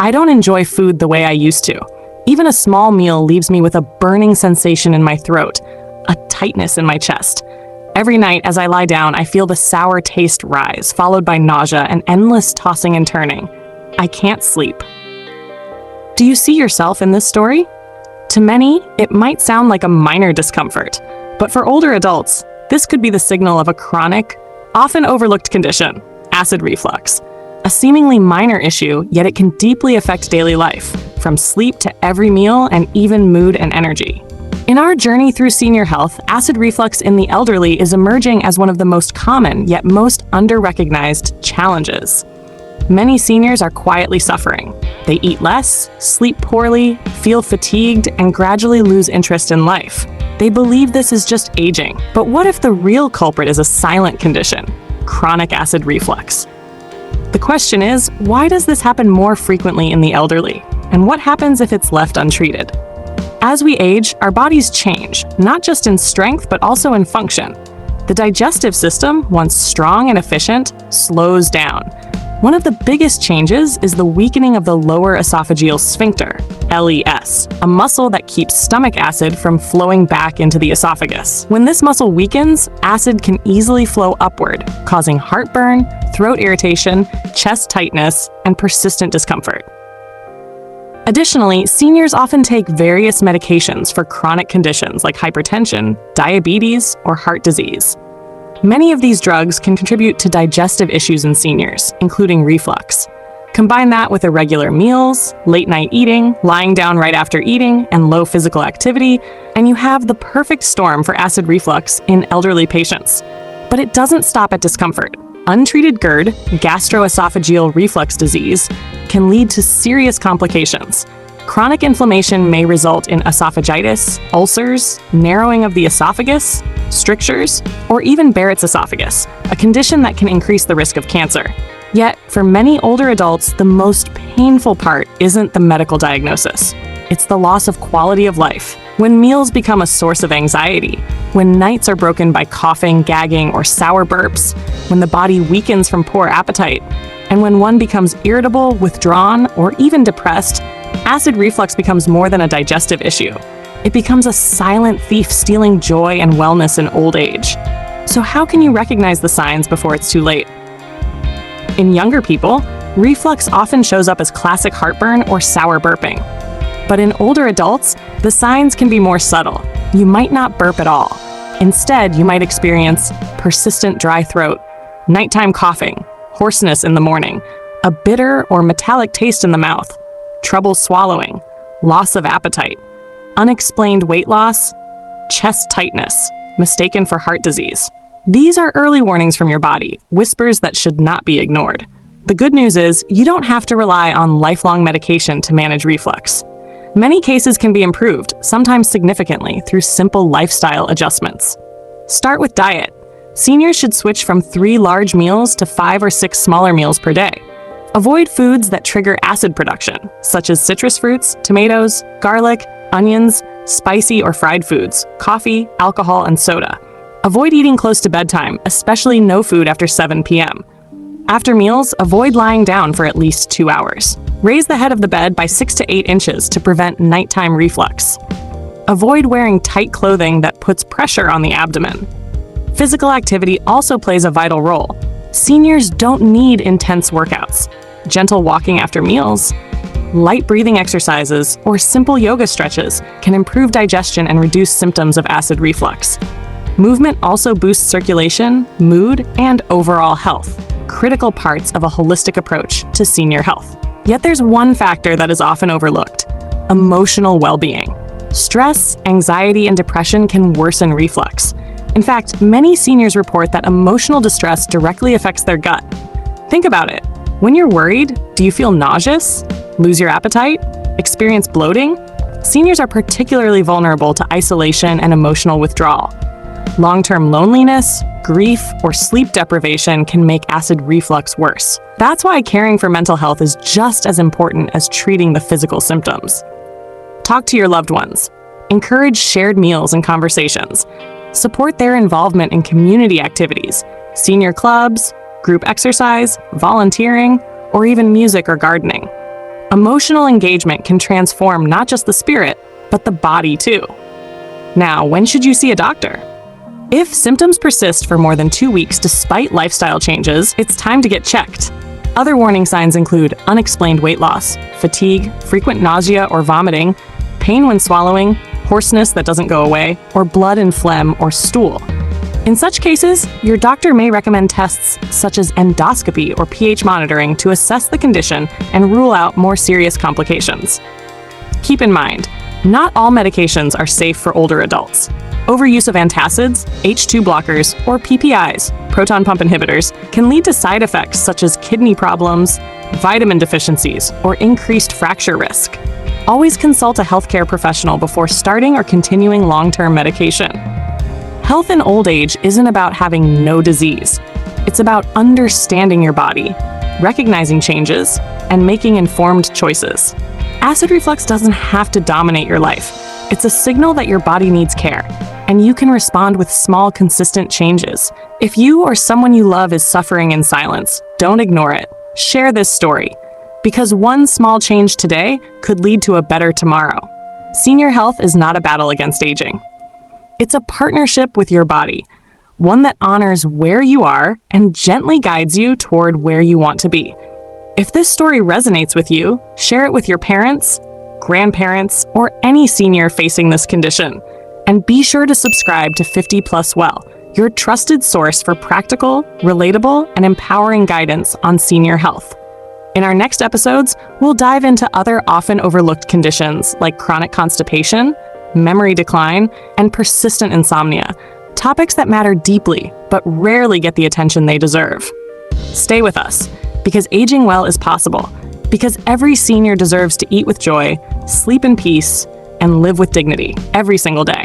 I don't enjoy food the way I used to. Even a small meal leaves me with a burning sensation in my throat, a tightness in my chest. Every night as I lie down, I feel the sour taste rise, followed by nausea and endless tossing and turning. I can't sleep. Do you see yourself in this story? To many, it might sound like a minor discomfort, but for older adults, this could be the signal of a chronic, often overlooked condition, acid reflux. A seemingly minor issue, yet it can deeply affect daily life, from sleep to every meal and even mood and energy. In our journey through senior health, acid reflux in the elderly is emerging as one of the most common, yet most under-recognized challenges. Many seniors are quietly suffering. They eat less, sleep poorly, feel fatigued, and gradually lose interest in life. They believe this is just aging. But what if the real culprit is a silent condition, chronic acid reflux? The question is, why does this happen more frequently in the elderly? And what happens if it's left untreated? As we age, our bodies change, not just in strength, but also in function. The digestive system, once strong and efficient, slows down. One of the biggest changes is the weakening of the lower esophageal sphincter, LES, a muscle that keeps stomach acid from flowing back into the esophagus. When this muscle weakens, acid can easily flow upward, causing heartburn, throat irritation, chest tightness, and persistent discomfort. Additionally, seniors often take various medications for chronic conditions like hypertension, diabetes, or heart disease. Many of these drugs can contribute to digestive issues in seniors, including reflux. Combine that with irregular meals, late-night eating, lying down right after eating, and low physical activity, and you have the perfect storm for acid reflux in elderly patients. But it doesn't stop at discomfort. Untreated GERD, gastroesophageal reflux disease, can lead to serious complications. Chronic inflammation may result in esophagitis, ulcers, narrowing of the esophagus, strictures, or even Barrett's esophagus, a condition that can increase the risk of cancer. Yet, for many older adults, the most painful part isn't the medical diagnosis. It's the loss of quality of life. When meals become a source of anxiety, when nights are broken by coughing, gagging, or sour burps, when the body weakens from poor appetite, and when one becomes irritable, withdrawn, or even depressed, acid reflux becomes more than a digestive issue. It becomes a silent thief stealing joy and wellness in old age. So how can you recognize the signs before it's too late? In younger people, reflux often shows up as classic heartburn or sour burping. But in older adults, the signs can be more subtle. You might not burp at all. Instead, you might experience persistent dry throat, nighttime coughing, hoarseness in the morning, a bitter or metallic taste in the mouth, trouble swallowing, loss of appetite, unexplained weight loss, chest tightness, mistaken for heart disease. These are early warnings from your body, whispers that should not be ignored. The good news is, you don't have to rely on lifelong medication to manage reflux. Many cases can be improved, sometimes significantly, through simple lifestyle adjustments. Start with diet. Seniors should switch from 3 large meals to 5 or 6 smaller meals per day. Avoid foods that trigger acid production, such as citrus fruits, tomatoes, garlic, onions, spicy or fried foods, coffee, alcohol, and soda. Avoid eating close to bedtime, especially no food after 7 p.m. After meals, avoid lying down for at least 2 hours. Raise the head of the bed by 6 to 8 inches to prevent nighttime reflux. Avoid wearing tight clothing that puts pressure on the abdomen. Physical activity also plays a vital role. Seniors don't need intense workouts. Gentle walking after meals, light breathing exercises, or simple yoga stretches can improve digestion and reduce symptoms of acid reflux. Movement also boosts circulation, mood, and overall health, critical parts of a holistic approach to senior health. Yet there's one factor that is often overlooked: emotional well-being. Stress, anxiety, and depression can worsen reflux. In fact, many seniors report that emotional distress directly affects their gut. Think about it. When you're worried, do you feel nauseous, lose your appetite, experience bloating? Seniors are particularly vulnerable to isolation and emotional withdrawal. Long-term loneliness, grief, or sleep deprivation can make acid reflux worse. That's why caring for mental health is just as important as treating the physical symptoms. Talk to your loved ones. Encourage shared meals and conversations. Support their involvement in community activities, senior clubs, group exercise, volunteering, or even music or gardening. Emotional engagement can transform not just the spirit, but the body too. Now, when should you see a doctor? If symptoms persist for more than 2 weeks despite lifestyle changes, it's time to get checked. Other warning signs include unexplained weight loss, fatigue, frequent nausea or vomiting, pain when swallowing, hoarseness that doesn't go away, or blood in phlegm or stool. In such cases, your doctor may recommend tests such as endoscopy or pH monitoring to assess the condition and rule out more serious complications. Keep in mind, not all medications are safe for older adults. Overuse of antacids, H2 blockers, or PPIs, proton pump inhibitors, can lead to side effects such as kidney problems, vitamin deficiencies, or increased fracture risk. Always consult a healthcare professional before starting or continuing long-term medication. Health in old age isn't about having no disease. It's about understanding your body, recognizing changes, and making informed choices. Acid reflux doesn't have to dominate your life. It's a signal that your body needs care, and you can respond with small, consistent changes. If you or someone you love is suffering in silence, don't ignore it. Share this story, because one small change today could lead to a better tomorrow. Senior health is not a battle against aging. It's a partnership with your body, one that honors where you are and gently guides you toward where you want to be. If this story resonates with you, share it with your parents, grandparents, or any senior facing this condition. And be sure to subscribe to 50+Well, your trusted source for practical, relatable, and empowering guidance on senior health. In our next episodes, we'll dive into other often overlooked conditions like chronic constipation, memory decline, and persistent insomnia, topics that matter deeply but rarely get the attention they deserve. Stay with us, because aging well is possible, because every senior deserves to eat with joy, sleep in peace, and live with dignity every single day.